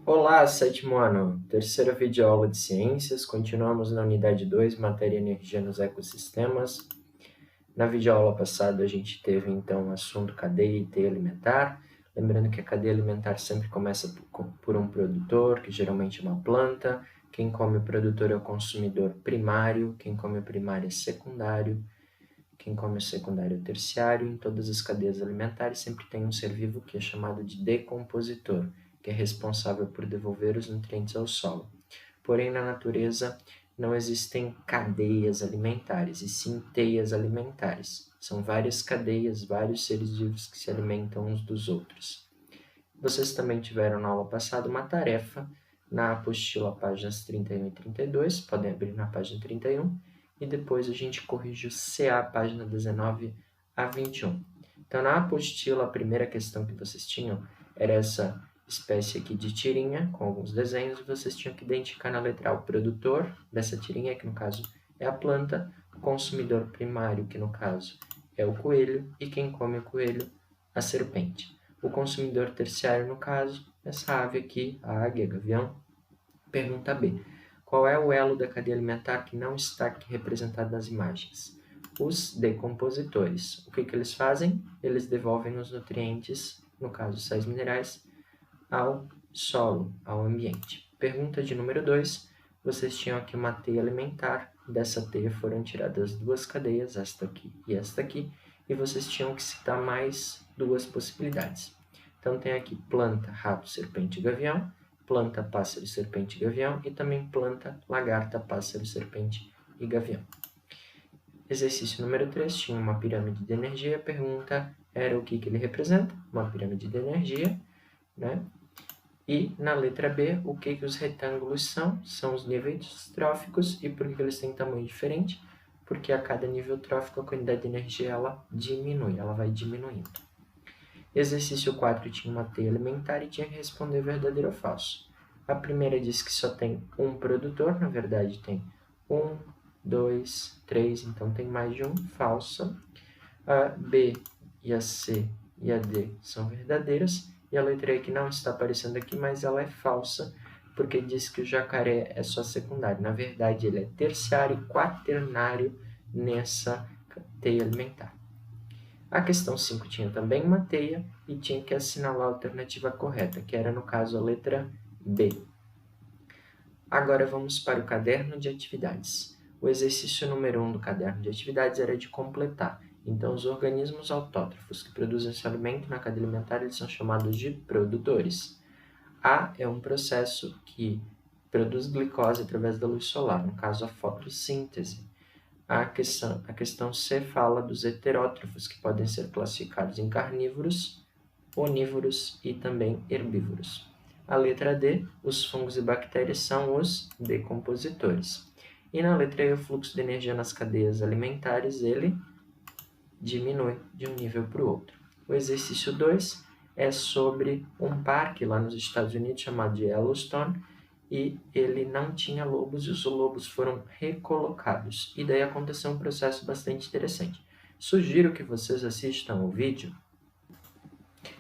Olá, sétimo ano, terceira videoaula de ciências, continuamos na unidade 2, matéria e energia nos ecossistemas. Na videoaula passada a gente teve então o assunto cadeia e teia alimentar, lembrando que a cadeia alimentar sempre começa por um produtor, que geralmente é uma planta, quem come o produtor é o consumidor primário, quem come o primário é secundário, quem come o secundário é o terciário. Em todas as cadeias alimentares sempre tem um ser vivo que é chamado de decompositor, que é responsável por devolver os nutrientes ao solo. Porém, na natureza não existem cadeias alimentares, e sim teias alimentares. São várias cadeias, vários seres vivos que se alimentam uns dos outros. Vocês também tiveram na aula passada uma tarefa na apostila, páginas 31 e 32, podem abrir na página 31, e depois a gente corrige o CA, página 19 a 21. Então, na apostila, a primeira questão que vocês tinham era essa espécie aqui de tirinha, com alguns desenhos, e vocês tinham que identificar na letra A o produtor dessa tirinha, que no caso é a planta, o consumidor primário, que no caso é o coelho, e quem come o coelho, a serpente. O consumidor terciário, no caso, essa ave aqui, a águia, gavião. Pergunta B. Qual é o elo da cadeia alimentar que não está aqui representado nas imagens? Os decompositores. O que eles fazem? Eles devolvem os nutrientes, no caso sais minerais, ao solo, ao ambiente. Pergunta de número 2. Vocês tinham aqui uma teia alimentar. Dessa teia foram tiradas duas cadeias, esta aqui e esta aqui, e vocês tinham que citar mais duas possibilidades. Então, tem aqui planta, rato, serpente e gavião, planta, pássaro, serpente e gavião, e também planta, lagarta, pássaro, serpente e gavião. Exercício número 3 tinha uma pirâmide de energia. A pergunta era o que ele representa? Uma pirâmide de energia, né? E na letra B, o que os retângulos são? São os níveis tróficos. E por que eles têm tamanho diferente? Porque a cada nível trófico a quantidade de energia ela diminui, ela vai diminuindo. Exercício 4 tinha uma teia alimentar e tinha que responder verdadeiro ou falso. A primeira diz que só tem um produtor, na verdade tem 1, 2, 3, então tem mais de um, falsa. A B e a C e a D são verdadeiras, e a letra E que não está aparecendo aqui, mas ela é falsa, porque diz que o jacaré é só secundário. Na verdade, ele é terciário e quaternário nessa teia alimentar. A questão 5 tinha também uma teia e tinha que assinalar a alternativa correta, que era, no caso, a letra B. Agora vamos para o caderno de atividades. O exercício número 1 do caderno de atividades era de completar. Então, os organismos autótrofos que produzem esse alimento na cadeia alimentar eles são chamados de produtores. A é um processo que produz glicose através da luz solar, no caso a fotossíntese. A questão C fala dos heterótrofos, que podem ser classificados em carnívoros, onívoros e também herbívoros. A letra D, os fungos e bactérias são os decompositores. E na letra E, o fluxo de energia nas cadeias alimentares, ele diminui de um nível para o outro. O exercício 2 é sobre um parque lá nos Estados Unidos chamado de Yellowstone, e ele não tinha lobos e os lobos foram recolocados. E daí aconteceu um processo bastante interessante. Sugiro que vocês assistam o vídeo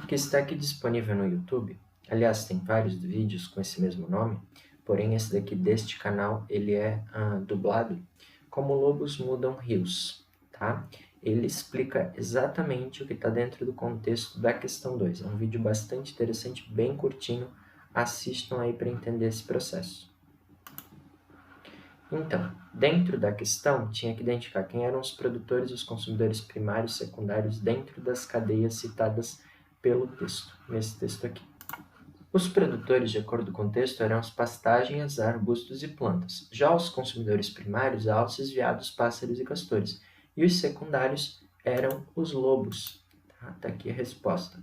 que está aqui disponível no YouTube. Aliás, tem vários vídeos com esse mesmo nome, porém esse daqui deste canal ele é dublado. Como lobos mudam rios, tá? Ele explica exatamente o que está dentro do contexto da questão 2. É um vídeo bastante interessante, bem curtinho. Assistam aí para entender esse processo. Então, dentro da questão, tinha que identificar quem eram os produtores e os consumidores primários e secundários dentro das cadeias citadas pelo texto, nesse texto aqui. Os produtores, de acordo com o texto, eram as pastagens, arbustos e plantas. Já os consumidores primários, alces, veados, pássaros e castores. E os secundários eram os lobos. Tá aqui a resposta.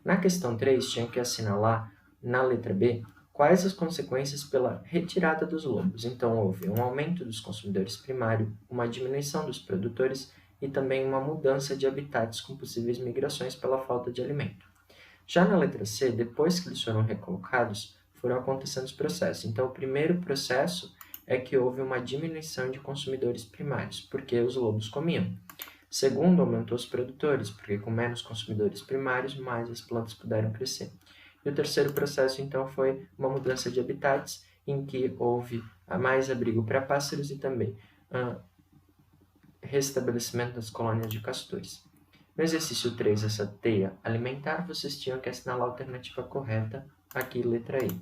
Na questão 3, tinha que assinalar, na letra B, quais as consequências pela retirada dos lobos. Então, houve um aumento dos consumidores primários, uma diminuição dos produtores e também uma mudança de habitats com possíveis migrações pela falta de alimento. Já na letra C, depois que eles foram recolocados, foram acontecendo os processos. Então, o primeiro processo é que houve uma diminuição de consumidores primários, porque os lobos comiam. Segundo, aumentou os produtores, porque com menos consumidores primários, mais as plantas puderam crescer. E E o terceiro processo, então, foi uma mudança de habitats, em que houve mais abrigo para pássaros e também restabelecimento das colônias de castores. No exercício 3, essa teia alimentar, vocês tinham que assinalar a alternativa correta, aqui letra E.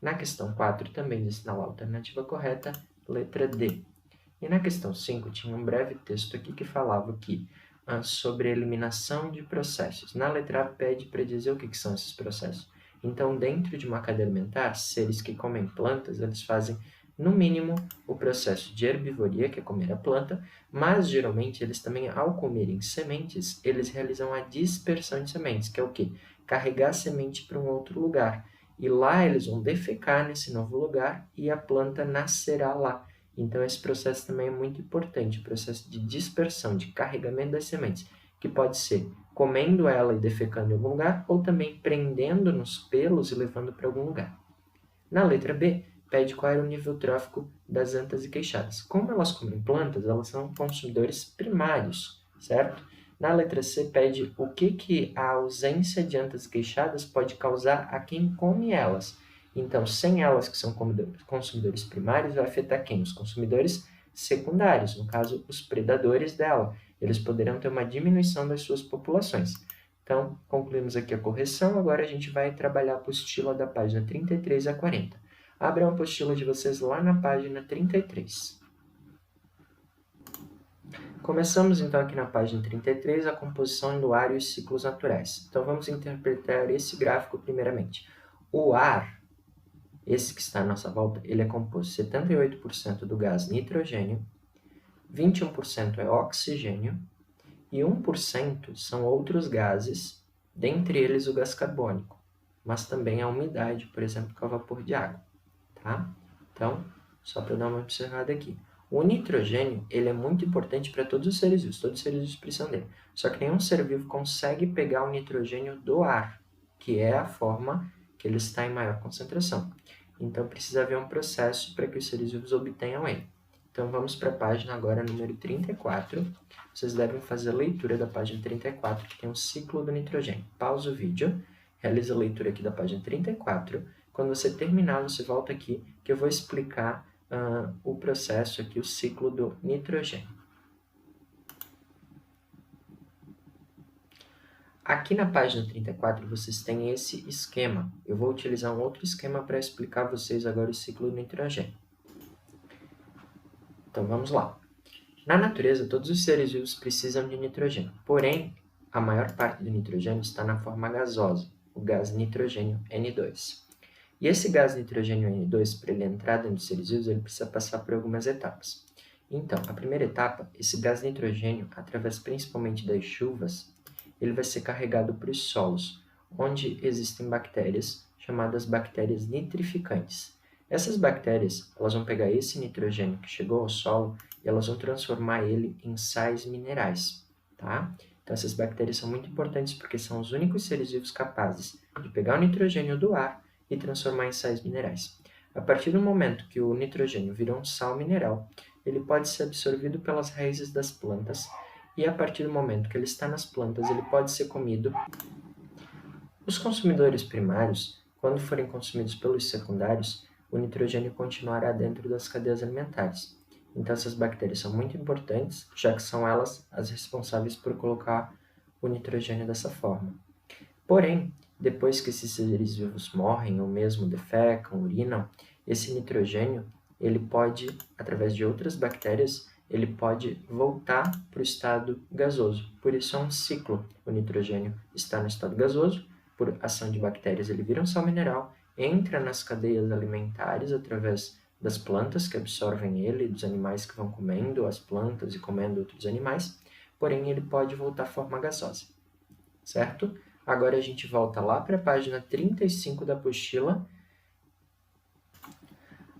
Na questão 4, também de assinalar a alternativa correta, letra D. E na questão 5, tinha um breve texto aqui que falava sobre a eliminação de processos. Na letra A, pede para dizer o que são esses processos. Então, dentro de uma cadeia alimentar, seres que comem plantas, eles fazem, no mínimo, o processo de herbivoria, que é comer a planta, mas, geralmente, eles também, ao comerem sementes, eles realizam a dispersão de sementes, que é o quê? Carregar a semente para um outro lugar. E lá eles vão defecar nesse novo lugar e a planta nascerá lá. Então, esse processo também é muito importante, o processo de dispersão, de carregamento das sementes, que pode ser comendo ela e defecando em algum lugar, ou também prendendo nos pelos e levando para algum lugar. Na letra B, pede qual era o nível trófico das antas e queixadas. Como elas comem plantas, elas são consumidores primários, certo? Na letra C, pede o que a ausência de antas e queixadas pode causar a quem come elas. Então, sem elas, que são consumidores primários, vai afetar quem? Os consumidores secundários, no caso, os predadores dela. Eles poderão ter uma diminuição das suas populações. Então, concluímos aqui a correção, agora a gente vai trabalhar a apostila da página 33 a 40. Abram a apostila de vocês lá na página 33. Começamos então aqui na página 33 a composição do ar e os ciclos naturais. Então, vamos interpretar esse gráfico primeiramente. O ar, esse que está à nossa volta, ele é composto 78% do gás nitrogênio, 21% é oxigênio e 1% são outros gases, dentre eles o gás carbônico, mas também a umidade, por exemplo, que é o vapor de água. Tá? Então, só para dar uma observada aqui. O nitrogênio, ele é muito importante para todos os seres vivos, todos os seres vivos precisam dele. Só que nenhum ser vivo consegue pegar o nitrogênio do ar, que é a forma que ele está em maior concentração. Então, precisa haver um processo para que os seres vivos obtenham ele. Então, vamos para a página agora número 34. Vocês devem fazer a leitura da página 34, que tem o ciclo do nitrogênio. Pausa o vídeo, realiza a leitura aqui da página 34. Quando você terminar, você volta aqui, que eu vou explicar o processo aqui, o ciclo do nitrogênio. Aqui na página 34, vocês têm esse esquema. Eu vou utilizar um outro esquema para explicar a vocês agora o ciclo do nitrogênio. Então, vamos lá. Na natureza, todos os seres vivos precisam de nitrogênio. Porém, a maior parte do nitrogênio está na forma gasosa, o gás nitrogênio N2. E esse gás nitrogênio N2, para ele entrar dentro dos seres vivos, ele precisa passar por algumas etapas. Então, a primeira etapa, esse gás nitrogênio, através principalmente das chuvas, ele vai ser carregado para os solos, onde existem bactérias chamadas bactérias nitrificantes. Essas bactérias, elas vão pegar esse nitrogênio que chegou ao solo e elas vão transformar ele em sais minerais, tá? Então, essas bactérias são muito importantes porque são os únicos seres vivos capazes de pegar o nitrogênio do ar e transformar em sais minerais. A partir do momento que o nitrogênio virou um sal mineral, ele pode ser absorvido pelas raízes das plantas e a partir do momento que ele está nas plantas, ele pode ser comido. Os consumidores primários, quando forem consumidos pelos secundários, o nitrogênio continuará dentro das cadeias alimentares. Então, essas bactérias são muito importantes, já que são elas as responsáveis por colocar o nitrogênio dessa forma. Porém, depois que esses seres vivos morrem ou mesmo defecam, urinam, esse nitrogênio, ele pode, através de outras bactérias, ele pode voltar para o estado gasoso. Por isso é um ciclo. O nitrogênio está no estado gasoso, por ação de bactérias ele vira um sal mineral, entra nas cadeias alimentares através das plantas que absorvem ele, dos animais que vão comendo as plantas e comendo outros animais, porém ele pode voltar à forma gasosa, certo? Agora a gente volta lá para a página 35 da apostila.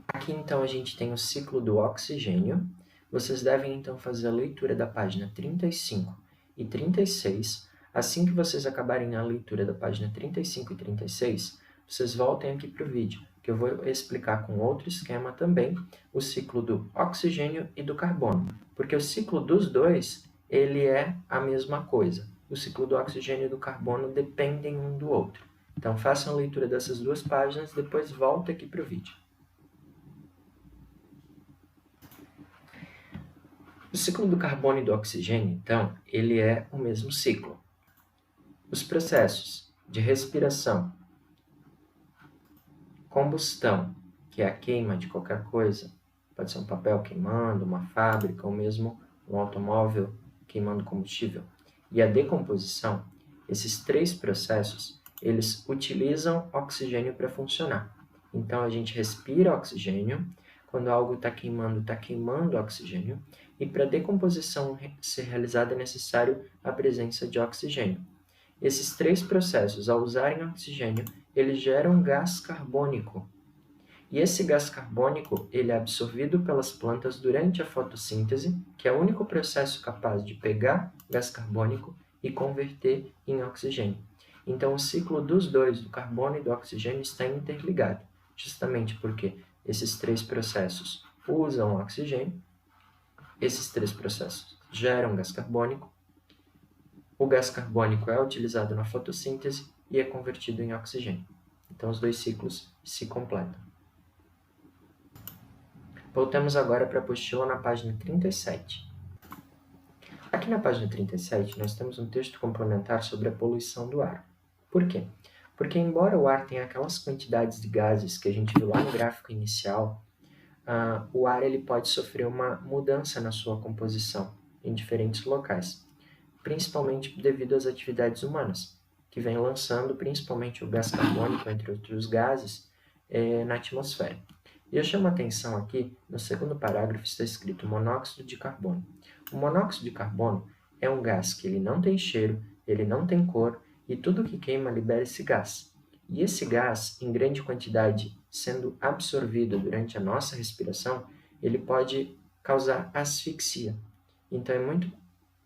Aqui então a gente tem o ciclo do oxigênio. Vocês devem então fazer a leitura da página 35 e 36. Assim que vocês acabarem a leitura da página 35 e 36, vocês voltem aqui para o vídeo, que eu vou explicar com outro esquema também o ciclo do oxigênio e do carbono, porque o ciclo dos dois ele é a mesma coisa. O ciclo do oxigênio e do carbono dependem um do outro. Então, façam a leitura dessas 2 páginas, depois volta aqui para o vídeo. O ciclo do carbono e do oxigênio, então, ele é o mesmo ciclo. Os processos de respiração, combustão, que é a queima de qualquer coisa, pode ser um papel queimando, uma fábrica, ou mesmo um automóvel queimando combustível, e a decomposição, esses 3 processos, eles utilizam oxigênio para funcionar. Então, a gente respira oxigênio, quando algo está queimando oxigênio, e para a decomposição ser realizada é necessário a presença de oxigênio. Esses 3 processos, ao usarem oxigênio, eles geram gás carbônico. E esse gás carbônico ele é absorvido pelas plantas durante a fotossíntese, que é o único processo capaz de pegar gás carbônico e converter em oxigênio. Então, o ciclo dos dois, do carbono e do oxigênio, está interligado, justamente porque esses 3 processos usam oxigênio, esses 3 processos geram gás carbônico, o gás carbônico é utilizado na fotossíntese e é convertido em oxigênio. Então, os 2 ciclos se completam. Voltamos agora para a apostila na página 37. Aqui na página 37, nós temos um texto complementar sobre a poluição do ar. Por quê? Porque, embora o ar tenha aquelas quantidades de gases que a gente viu lá no gráfico inicial, o ar ele pode sofrer uma mudança na sua composição em diferentes locais, principalmente devido às atividades humanas, que vem lançando principalmente o gás carbônico, entre outros gases, na atmosfera. E eu chamo a atenção aqui, no segundo parágrafo está escrito monóxido de carbono. O monóxido de carbono é um gás que ele não tem cheiro, ele não tem cor, e tudo que queima libera esse gás. E esse gás, em grande quantidade, sendo absorvido durante a nossa respiração, ele pode causar asfixia. Então, é muito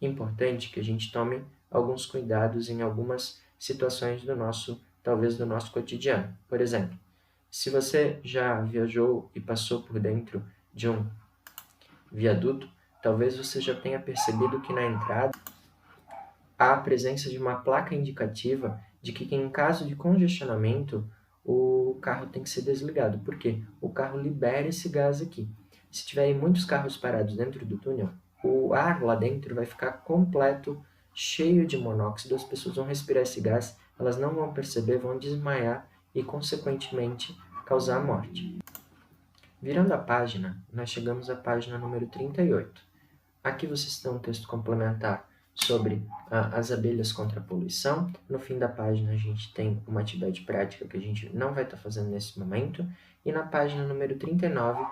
importante que a gente tome alguns cuidados em algumas situações talvez do nosso cotidiano. Por exemplo, se você já viajou e passou por dentro de um viaduto, talvez você já tenha percebido que na entrada há a presença de uma placa indicativa de que em caso de congestionamento o carro tem que ser desligado. Por quê? O carro libera esse gás aqui. Se tiverem muitos carros parados dentro do túnel, o ar lá dentro vai ficar completo, cheio de monóxido, as pessoas vão respirar esse gás, elas não vão perceber, vão desmaiar e, consequentemente, causar a morte. Virando a página, nós chegamos à página número 38. Aqui vocês têm um texto complementar sobre as abelhas contra a poluição. No fim da página a gente tem uma atividade prática que a gente não vai estar fazendo nesse momento. E na página número 39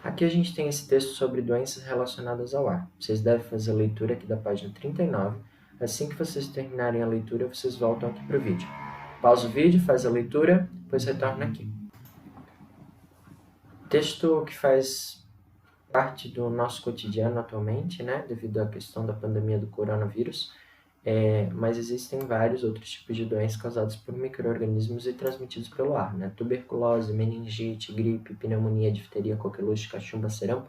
Aqui a gente tem esse texto sobre doenças relacionadas ao ar. Vocês devem fazer a leitura aqui da página 39. Assim que vocês terminarem a leitura, vocês voltam aqui para o vídeo. Pausa o vídeo, faz a leitura, depois retorna aqui. Texto que faz parte do nosso cotidiano atualmente, né, devido à questão da pandemia do coronavírus, mas existem vários outros tipos de doenças causadas por micro-organismos e transmitidos pelo ar, né? Tuberculose, meningite, gripe, pneumonia, difteria, coqueluche, cachumba, sarampo,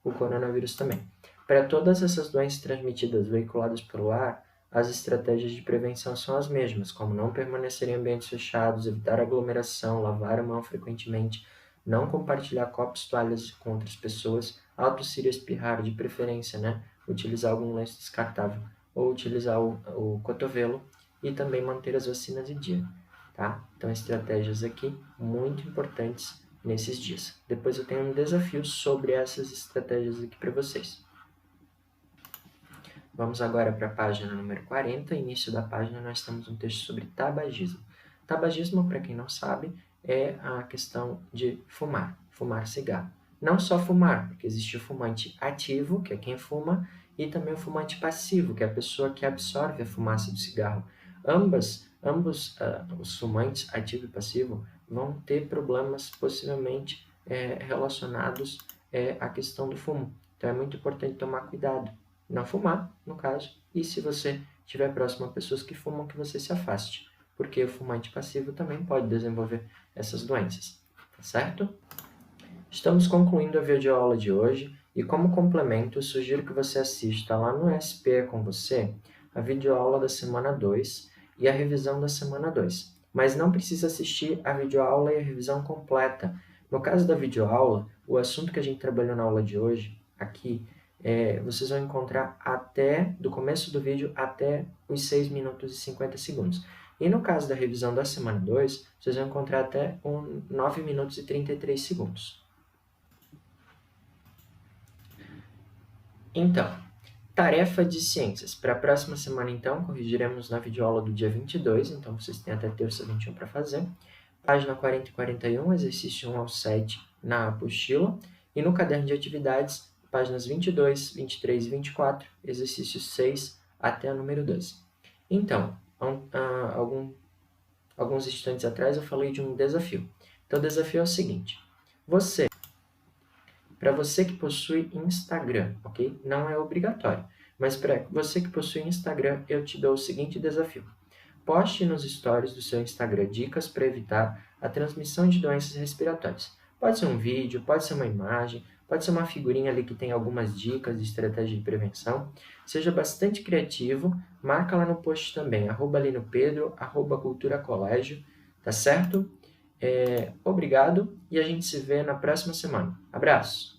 o coronavírus também. Para todas essas doenças transmitidas veiculadas pelo ar, as estratégias de prevenção são as mesmas, como não permanecer em ambientes fechados, evitar aglomeração, lavar a mão frequentemente, não compartilhar copos, toalhas com outras pessoas, tossir e espirrar, de preferência, né? Utilizar algum lenço descartável ou utilizar o cotovelo e também manter as vacinas em dia, tá? Então, estratégias aqui muito importantes nesses dias. Depois eu tenho um desafio sobre essas estratégias aqui para vocês. Vamos agora para a página número 40. Início da página nós temos um texto sobre tabagismo. Tabagismo, para quem não sabe, é a questão de fumar cigarro. Não só fumar, porque existe o fumante ativo, que é quem fuma, e também o fumante passivo, que é a pessoa que absorve a fumaça do cigarro. Ambos os fumantes, ativo e passivo, vão ter problemas possivelmente relacionados à questão do fumo. Então é muito importante tomar cuidado. Não fumar, no caso, e se você estiver próximo a pessoas que fumam, que você se afaste, porque o fumante passivo também pode desenvolver essas doenças, tá certo? Estamos concluindo a videoaula de hoje e, como complemento, eu sugiro que você assista lá no SP com você a videoaula da semana 2, e a revisão da semana 2. Mas não precisa assistir a videoaula e a revisão completa. No caso da videoaula, o assunto que a gente trabalhou na aula de hoje, aqui, vocês vão encontrar do começo do vídeo até os 6 minutos e 50 segundos. E no caso da revisão da semana 2, vocês vão encontrar até 9 minutos e 33 segundos. Então, tarefa de ciências. Para a próxima semana, então, corrigiremos na videoaula do dia 22, então vocês têm até terça 21 para fazer. Página 40 e 41, exercício 1 ao 7 na apostila. E no caderno de atividades, páginas 22, 23 e 24, exercício 6 até a número 12. Então, alguns instantes atrás eu falei de um desafio. Então, o desafio é o seguinte. Para você que possui Instagram, ok? Não é obrigatório, mas para você que possui Instagram, eu te dou o seguinte desafio. Poste nos stories do seu Instagram dicas para evitar a transmissão de doenças respiratórias. Pode ser um vídeo, pode ser uma imagem, pode ser uma figurinha ali que tem algumas dicas de estratégia de prevenção. Seja bastante criativo, marca lá no post também, @linopedro, @culturacolégio, tá certo? Obrigado e a gente se vê na próxima semana. Abraço!